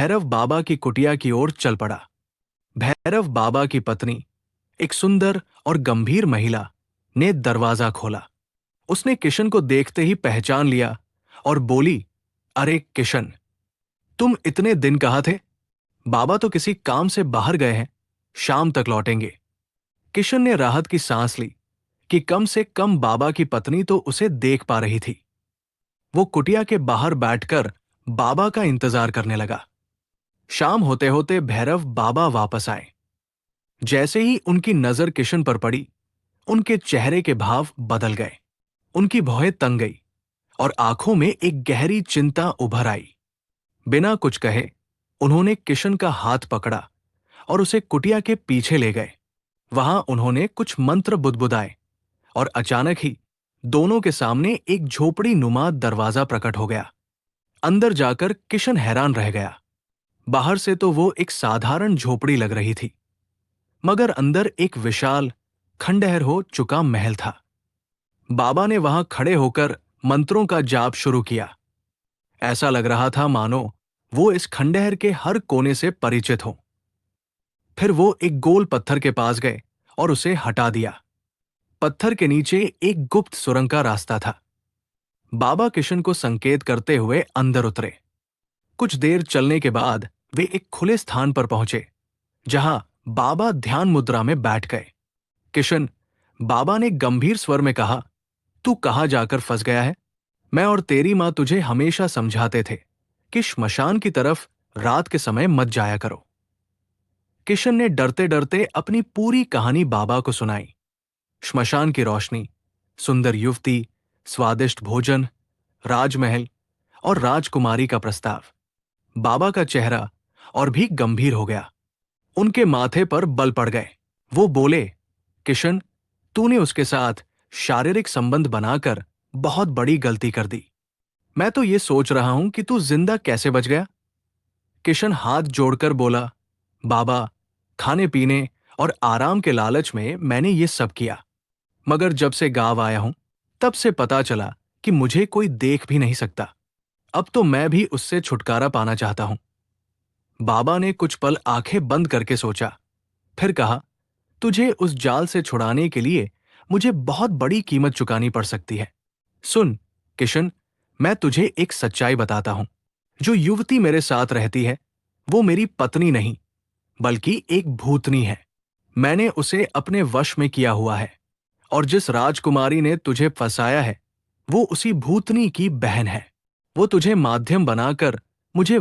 भैरव बाबा की कुटिया की ओर चल पड़ा। भैरव बाबा की पत्नी, एक सुंदर और गंभीर महिला, ने दरवाजा खोला। उसने किशन को देखते ही पहचान लिया और बोली, अरे किशन, तुम इतने दिन कहाँ थे? बाबा तो किसी काम से बाहर गए हैं, शाम तक लौटेंगे। किशन ने राहत की सांस ली कि कम से कम बाबा की पत्नी तो उसे देख पा रही थी। वो कुटिया के बाहर बैठकर बाबा का इंतजार करने लगा। शाम होते होते भैरव बाबा वापस आए। जैसे ही उनकी नजर किशन पर पड़ी, उनके चेहरे के भाव बदल गए। उनकी भौहें तंग गई और आंखों में एक गहरी चिंता उभर आई। बिना कुछ कहे उन्होंने किशन का हाथ पकड़ा और उसे कुटिया के पीछे ले गए। वहां उन्होंने कुछ मंत्र बुदबुदाए और अचानक ही दोनों के सामने एक झोपड़ी नुमा दरवाजा प्रकट हो गया। अंदर जाकर किशन हैरान रह गया। बाहर से तो वो एक साधारण झोपड़ी लग रही थी, मगर अंदर एक विशाल, खंडहर हो चुका महल था। बाबा ने वहां खड़े होकर मंत्रों का जाप शुरू किया। ऐसा लग रहा था मानो वो इस खंडहर के हर कोने से परिचित हो। फिर वो एक गोल पत्थर के पास गए और उसे हटा दिया। पत्थर के नीचे एक गुप्त सुरंग का रास्ता था। बाबा किशन को संकेत करते हुए अंदर उतरे। कुछ देर चलने के बाद वे एक खुले स्थान पर पहुंचे, जहां बाबा ध्यान मुद्रा में बैठ गए। किशन, बाबा ने गंभीर स्वर में कहा, तू कहां जाकर फंस गया है? मैं और तेरी मां तुझे हमेशा समझाते थे कि श्मशान की तरफ रात के समय मत जाया करो। किशन ने डरते डरते अपनी पूरी कहानी बाबा को सुनाई। श्मशान की रोशनी, सुंदर युवती, स्वादिष्ट भोजन, राजमहल और राजकुमारी का प्रस्ताव। बाबा का चेहरा और भी गंभीर हो गया। उनके माथे पर बल पड़ गए। वो बोले, किशन, तूने उसके साथ शारीरिक संबंध बनाकर बहुत बड़ी गलती कर दी। मैं तो ये सोच रहा हूं कि तू जिंदा कैसे बच गया। किशन हाथ जोड़कर बोला, बाबा, खाने पीने और आराम के लालच में मैंने ये सब किया, मगर जब से गांव आया हूं तब से पता चला कि मुझे कोई देख भी नहीं सकता। अब तो मैं भी उससे छुटकारा पाना चाहता हूं। बाबा ने कुछ पल आंखें बंद करके सोचा, फिर कहा, तुझे उस जाल से छुड़ाने के लिए मुझे बहुत बड़ी कीमत चुकानी पड़ सकती है। सुन किशन, मैं तुझे एक सच्चाई बताता हूं। जो युवती मेरे साथ रहती है वो मेरी पत्नी नहीं, बल्कि एक भूतनी है। मैंने उसे अपने वश में किया हुआ है, और जिस राजकुमारी ने तुझे फंसाया है वो उसी भूतनी की बहन है। वो तुझे माध्यम बनाकर मुझे